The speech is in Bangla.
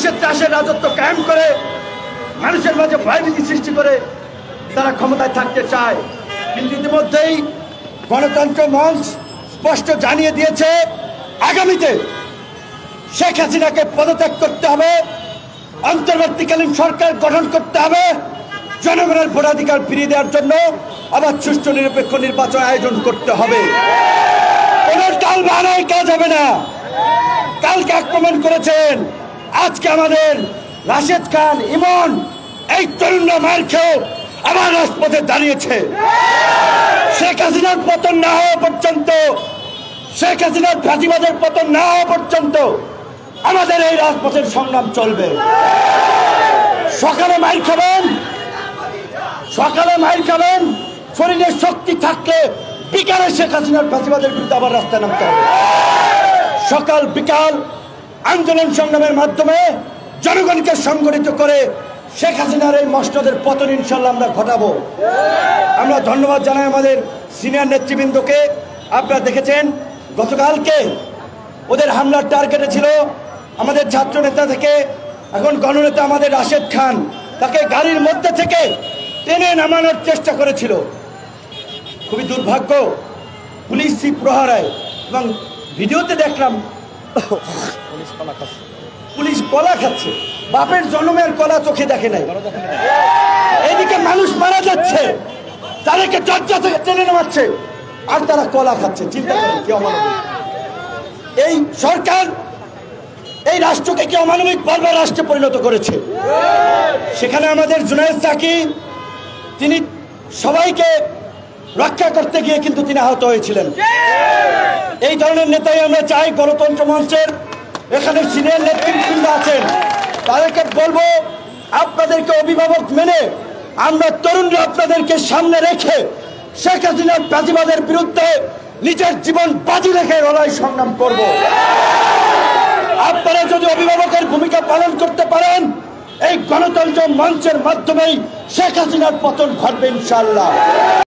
মানুষের ত্রাসের রাজত্ব কায়েম করে মানুষের মাঝে ভয়ভীতি সৃষ্টি করে তারা ক্ষমতায় থাকতে চায়। কিন্তু ইতিমধ্যেই গণতন্ত্র মঞ্চ স্পষ্ট জানিয়ে দিয়েছে আগামীতে শেখ হাসিনাকে পদত্যাগ করতে হবে, অন্তর্বর্তীকালীন সরকার গঠন করতে হবে, জনগণের ভোটাধিকার ফিরিয়ে দেওয়ার জন্য আবার সুষ্ঠু নিরপেক্ষ নির্বাচন আয়োজন করতে হবে। কোনো টাল বাহানায় কাজ হবে না। কালকে আক্রমণ করেছেন, আজকে আমাদের রাশেদ খান, ইমন, এই তরুণরা মার খেয়ে আবার রাজপথে দাঁড়িয়েছে। শেখ হাসিনার পতন না হওয়া পর্যন্ত, শেখ হাসিনার ফাঁসিবাদের পতন না হওয়া পর্যন্ত আমাদের এই রাজপথের সংগ্রাম চলবে। সকালে মাইর খাবেন, সকালে মাইর খাবেন, শরীরে শক্তি থাকলে বিকালে শেখ হাসিনার ফাঁসিবাদের বিরুদ্ধে আবার রাস্তায় নামতে হবে। সকাল বিকাল আন্দোলন সংগ্রামের মাধ্যমে জনগণকে সংগঠিত করে শেখ হাসিনার এই মসনদের পতন ইনশাল্লাহ আমরা ঘটাবো। আমরা ধন্যবাদ জানাই আমাদের সিনিয়র নেতৃবৃন্দকে। আপনারা দেখেছেন গতকালকে ওদের হামলার টার্গেটে ছিল আমাদের ছাত্র নেতা থেকে এখন গণনেতা আমাদের রাশেদ খান। তাকে গাড়ির মধ্যে থেকে টেনে নামানোর চেষ্টা করেছিল। খুবই দুর্ভাগ্য, পুলিশ প্রহারায় এবং ভিডিওতে দেখলাম পুলিশ কলা খাচ্ছে। বাপের জন্মের কলা চোখে দেখে নাই। এদিকে মানুষ মারা যাচ্ছে, তাদেরকে দরজা থেকে টেনে নামাচ্ছে, আর তারা কলা খাচ্ছে। চিন্তা করেন কি অমানবিক এই সরকার। এই রাষ্ট্রকে কি অমানবিক বর্বর রাষ্ট্রে পরিণত করেছে। সেখানে আমাদের জুনায়েদ সাকি, তিনি সবাইকে রক্ষা করতে গিয়ে কিন্তু তিনি আহত হয়েছিলেন। এই ধরনের নেতাই আমরা চাই। গণতন্ত্র মঞ্চের এখানে সিনিয়র নেতৃবৃন্দ আছেন, তাদেরকে বলবো আপনাদেরকে অভিভাবক মেনে আমরা তরুণরা আপনাদেরকে সামনে রেখে শেখ হাসিনার ফাঁসিবাদের বিরুদ্ধে নিজের জীবন বাজি রেখে লড়াই সংগ্রাম করব। আপনারা যদি অভিভাবকের ভূমিকা পালন করতে পারেন, এই গণতন্ত্র মঞ্চের মাধ্যমেই শেখ হাসিনার পতন ঘটবে ইনশাআল্লাহ।